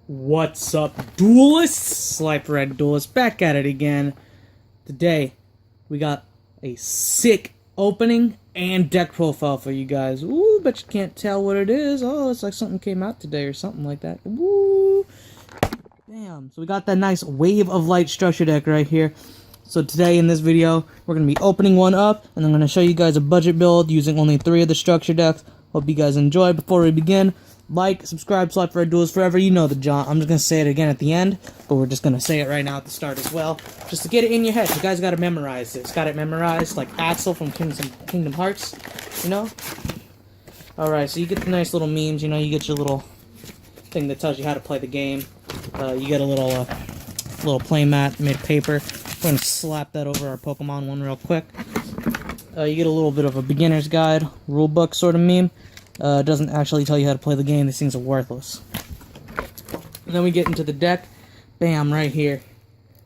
What's up, duelists? SRD Duelist back at it again. Today, we got a sick opening and deck profile for you guys. Ooh, bet you can't tell what it is. Oh, it's like something came out today or something like that. Woo! Damn. So we got that nice Wave of Light structure deck right here. So today in this video, we're going to be opening one up, and I'm going to show you guys a budget build using only 3 of the structure decks. Hope you guys enjoy. Before we begin, like, subscribe, SRD Duelist forever. You know the John. I'm just going to say it again at the end, but we're just going to say it right now at the start as well. Just to get it in your head. You guys got to memorize this. Got it memorized like Axel from Kingdom Hearts, you know? Alright, so you get the nice little memes, you know, you get your little thing that tells you how to play the game. You get a little play mat made of paper. We're going to slap that over our Pokemon one real quick. You get a little bit of a beginner's guide, rulebook sort of meme. It doesn't actually tell you how to play the game. These things are worthless. And then we get into the deck. Bam, right here.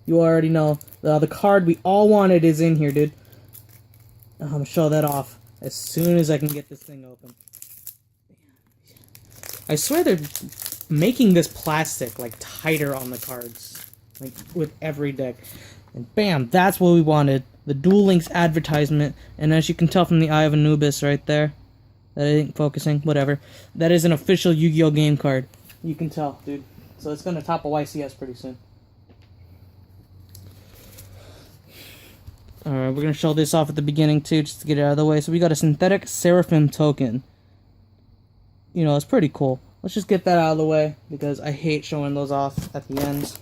You already know. The card we all wanted is in here, dude. I'm going to show that off as soon as I can get this thing open. I swear they're making this plastic, like, tighter on the cards. Like, with every deck. And bam, that's what we wanted. The Duel Links advertisement. And as you can tell from the Eye of Anubis right there. That ain't focusing, whatever. That is an official Yu-Gi-Oh! Game card. You can tell, dude. So it's gonna top a YCS pretty soon. Alright, we're gonna show this off at the beginning too, just to get it out of the way. So we got a synthetic Seraphim token. You know, it's pretty cool. Let's just get that out of the way, because I hate showing those off at the ends.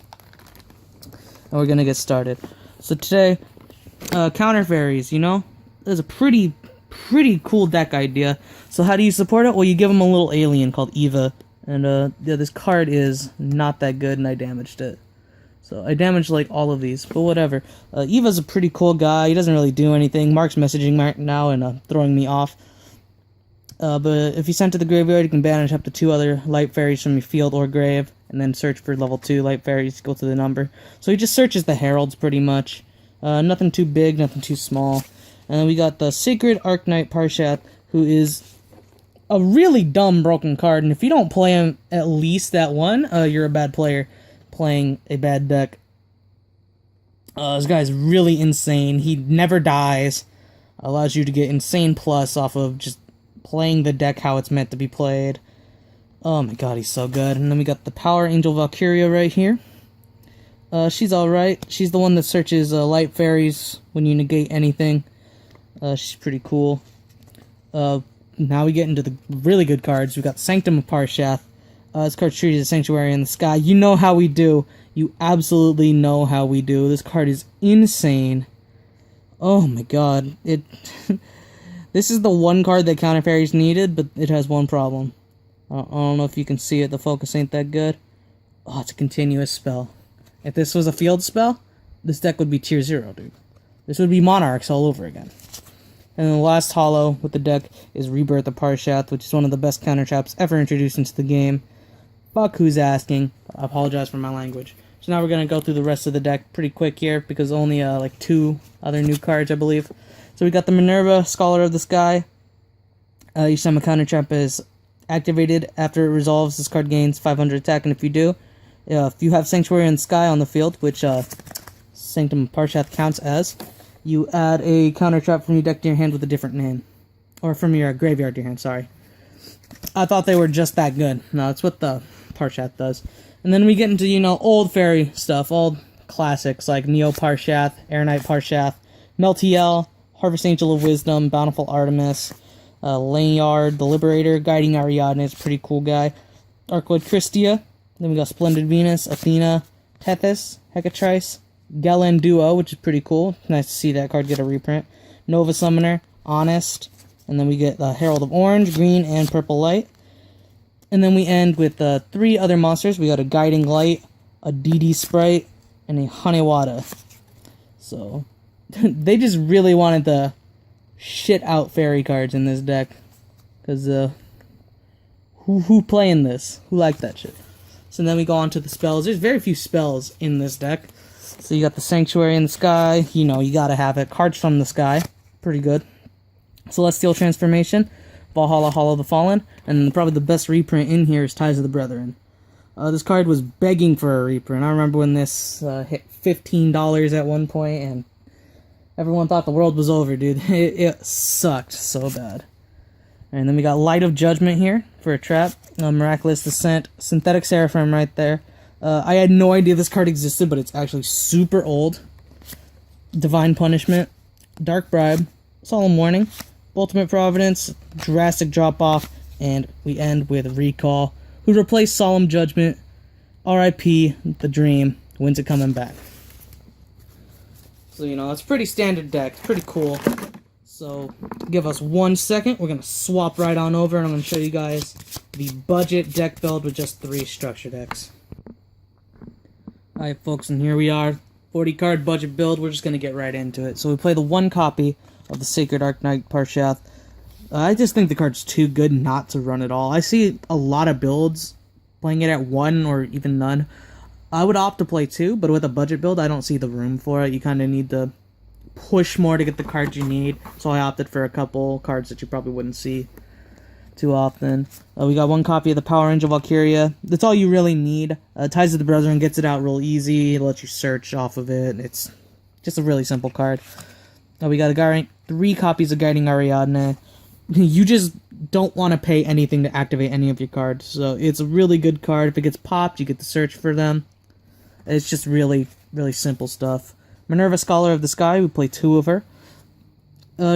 And we're gonna get started. So today, counter fairies, you know? There's a pretty cool deck idea. So how do you support it? Well, you give them a little alien called Eva. And yeah, this card is not that good, and I damaged it. So I damaged like all of these, but whatever. Eva's a pretty cool guy. He doesn't really do anything. Mark's messaging right now and throwing me off. But if you send to the graveyard, you can banish up to 2 other light fairies from your field or grave, and then search for level 2 light fairies, go to the number. So he just searches the heralds pretty much. Nothing too big, nothing too small. And then we got the Sacred Arknight Parshath, who is a really dumb broken card, and if you don't play him at least that one, you're a bad player playing a bad deck. This guy's really insane. He never dies. Allows you to get insane plus off of just playing the deck how it's meant to be played. Oh my god, he's so good. And then we got the Power Angel Valkyria right here. She's alright. She's the one that searches light fairies when you negate anything. She's pretty cool. Now we get into the really good cards. We got Sanctum of Parshath. This card's treated as Sanctuary in the Sky. You know how we do. You absolutely know how we do. This card is insane. Oh my god. This is the one card that Counter Fairies needed, but it has one problem. I don't know if you can see it. The focus ain't that good. Oh, it's a continuous spell. If this was a field spell, this deck would be tier 0, dude. This would be Monarchs all over again. And then the last holo with the deck is Rebirth of Parshath, which is one of the best counter traps ever introduced into the game. Fuck who's asking. I apologize for my language. So now we're going to go through the rest of the deck pretty quick here, because only like 2 other new cards, I believe. So we got the Minerva, Scholar of the Sky. Each time a counter trap is activated, after it resolves, this card gains 500 attack, and if you do, if you have Sanctuary in the Sky on the field, which Sanctum of Parshath counts as, you add a counter trap from your deck to your hand with a different name. Or from your graveyard to your hand, sorry. I thought they were just that good. No, that's what the Parshath does. And then we get into, you know, old fairy stuff, old classics like Neo Parshath, Air Knight Parshath, Meltiel, Harvest Angel of Wisdom, Bountiful Artemis, Lanyard, the Liberator, Guiding Ariadne is a pretty cool guy, Arcwood Christia, then we got Splendid Venus, Athena, Tethys, Hecatrice, Galen Duo, which is pretty cool. Nice to see that card get a reprint. Nova Summoner, Honest, and then we get the Herald of Orange, Green, and Purple Light. And then we end with 3 other monsters. We got a Guiding Light, a DD Sprite, and a Hanewada. So, they just really wanted the shit out fairy cards in this deck. Because, who playing this? Who liked that shit? So then we go on to the spells. There's very few spells in this deck. So you got the Sanctuary in the Sky, you know, you gotta have it. Cards from the Sky, pretty good. Celestial Transformation, Valhalla, Hall of the Fallen, and probably the best reprint in here is Ties of the Brethren. This card was begging for a reprint. I remember when this hit $15 at one point, and everyone thought the world was over, dude. It sucked so bad. And then we got Light of Judgment here for a trap. Miraculous Descent. Synthetic Seraphim right there. I had no idea this card existed, but it's actually super old. Divine Punishment. Dark Bribe. Solemn Warning. Ultimate Providence. Drastic Drop-Off. And we end with Recall, who replaced Solemn Judgment. R.I.P. The Dream. When's it coming back? So, you know, it's a pretty standard deck. Pretty cool. So, give us 1 second. We're going to swap right on over, and I'm going to show you guys the budget deck build with just 3 structure decks. Alright, folks, and here we are. 40 card budget build. We're just going to get right into it. So, we play the 1 copy of the Sacred Arknight Parshath. I just think the card's too good not to run at all. I see a lot of builds playing it at 1 or even none. I would opt to play 2, but with a budget build, I don't see the room for it. You kind of need to push more to get the cards you need, so I opted for a couple cards that you probably wouldn't see too often. We got 1 copy of the Power Angel Valkyria. That's all you really need. Ties of the Brethren gets it out real easy. It lets you search off of it. It's just a really simple card. We got 3 copies of Guiding Ariadne. You just don't want to pay anything to activate any of your cards, so it's a really good card. If it gets popped, you get to search for them. It's just really, really simple stuff. Minerva, Scholar of the Sky, we play 2 of her.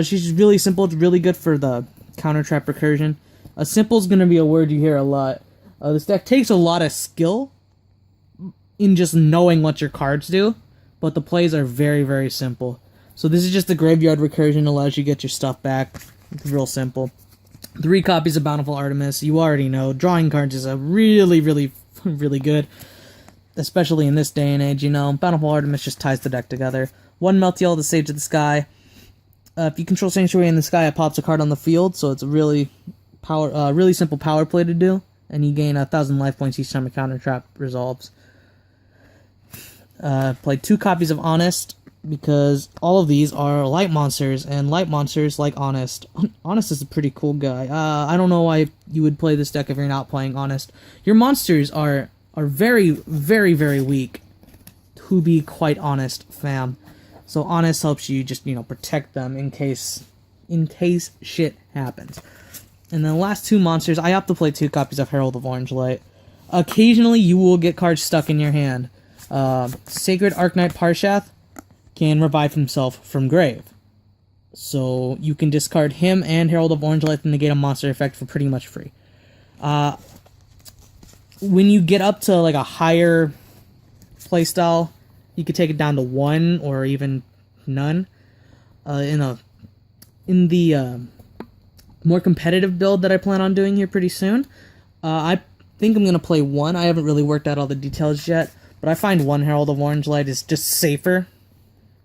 She's really simple. It's really good for the counter trap recursion. Simple is going to be a word you hear a lot. This deck takes a lot of skill in just knowing what your cards do, but the plays are very, very simple. So this is just the graveyard recursion, allows you to get your stuff back. It's real simple. 3 copies of Bountiful Artemis. You already know, drawing cards is a really, really, really good. Especially in this day and age, you know. Bountiful Artemis just ties the deck together. 1 Meltiel, the Sage of the Sky. If you control Sanctuary in the Sky, it pops a card on the field, so it's a really simple power play to do. And you gain 1,000 life points each time a counter trap resolves. Played 2 copies of Honest, because all of these are light monsters, and light monsters like Honest. Honest is a pretty cool guy. I don't know why you would play this deck if you're not playing Honest. Your monsters are very, very, very weak, to be quite honest, fam. So Honest helps you just, you know, protect them in case shit happens. And then the last 2 monsters, I opt to play 2 copies of Herald of Orange Light. Occasionally, you will get cards stuck in your hand. Sacred Arknight Parshath can revive himself from grave. So you can discard him and Herald of Orange Light and negate a monster effect for pretty much free. When you get up to like a higher playstyle, you could take it down to 1 or even none. In the more competitive build that I plan on doing here pretty soon, I think I'm going to play 1. I haven't really worked out all the details yet, but I find 1 Herald of Orange Light is just safer,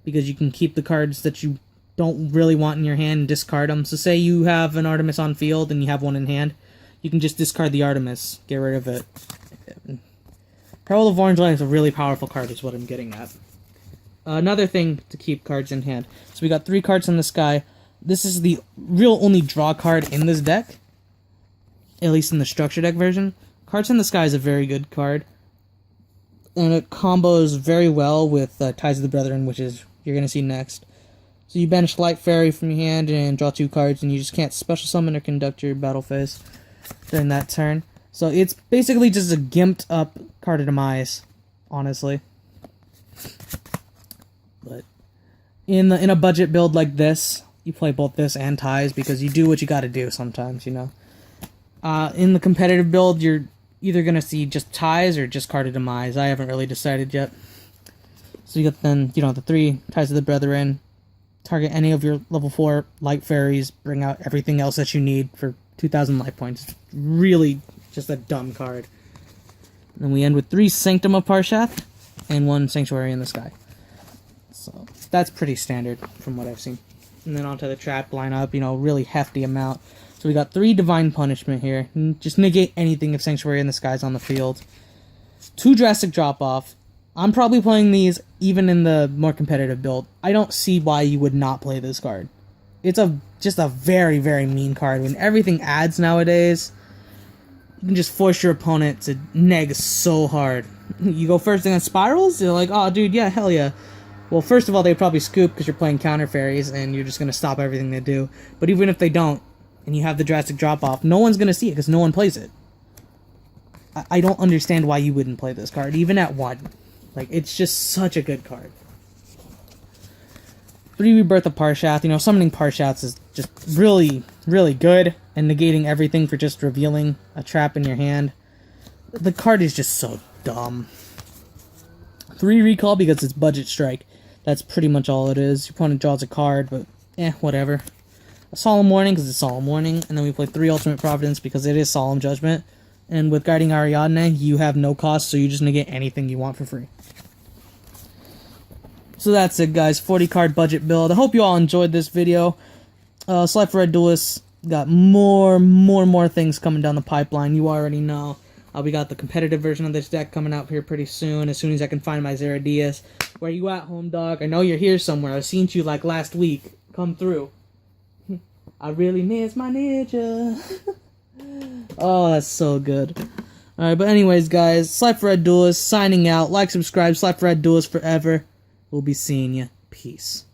because you can keep the cards that you don't really want in your hand and discard them. So say you have an Artemis on field and you have 1 in hand, you can just discard the Artemis, get rid of it. Herald of Orange Light is a really powerful card, is what I'm getting at. Another thing to keep cards in hand. So we got 3 cards in the sky. This is the real only draw card in this deck, at least in the structure deck version. Cards in the Sky is a very good card, and it combos very well with Ties of the Brethren, which is you're going to see next. So you banish Light Fairy from your hand and draw 2 cards, and you just can't special summon or conduct your battle phase during that turn. So it's basically just a gimped up card of demise, honestly. But in a budget build like this, you play both this and Ties, because you do what you gotta do sometimes, you know. In the competitive build, you're either gonna see just Ties or just card of demise. I haven't really decided yet. So you got then, you know, the 3 Ties of the Brethren. Target any of your level 4 Light Fairies, bring out everything else that you need for 2,000 life points. It's really just a dumb card. And then we end with 3 Sanctum of Parshath and 1 Sanctuary in the Sky. So that's pretty standard from what I've seen. And then onto the trap lineup, you know, really hefty amount. So we got 3 Divine Punishment here. Just negate anything if Sanctuary in the Sky is on the field. 2 Drastic Drop-Off. I'm probably playing these even in the more competitive build. I don't see why you would not play this card. It's just a very, very mean card. When everything adds nowadays, you can just force your opponent to neg so hard. You go first against spirals, they're like, oh dude, yeah, hell yeah. Well, first of all, they probably scoop because you're playing counter fairies and you're just going to stop everything they do. But even if they don't, and you have the drastic drop-off, no one's going to see it because no one plays it. I don't understand why you wouldn't play this card, even at 1. Like, it's just such a good card. 3 Rebirth of Parshath. You know, summoning Parshaths is just really, really good. And negating everything for just revealing a trap in your hand. The card is just so dumb. 3 Recall because it's Budget Strike. That's pretty much all it is. Your opponent draws a card, but whatever. A Solemn Warning because it's Solemn Warning. And then we play 3 Ultimate Providence because it is Solemn Judgment. And with Guiding Ariadne, you have no cost, so you just negate anything you want for free. So that's it, guys. 40 card budget build. I hope you all enjoyed this video. Slide for Red Duelist got more things coming down the pipeline. You already know. We got the competitive version of this deck coming out here pretty soon. As soon as I can find my SRD. Where you at, home dog? I know you're here somewhere. I've seen you like last week. Come through. I really miss my ninja. Oh, that's so good. Alright, but anyways, guys, Slide for Red Duelist signing out. Like, subscribe, Slide for Red Duelist forever. We'll be seeing you. Peace.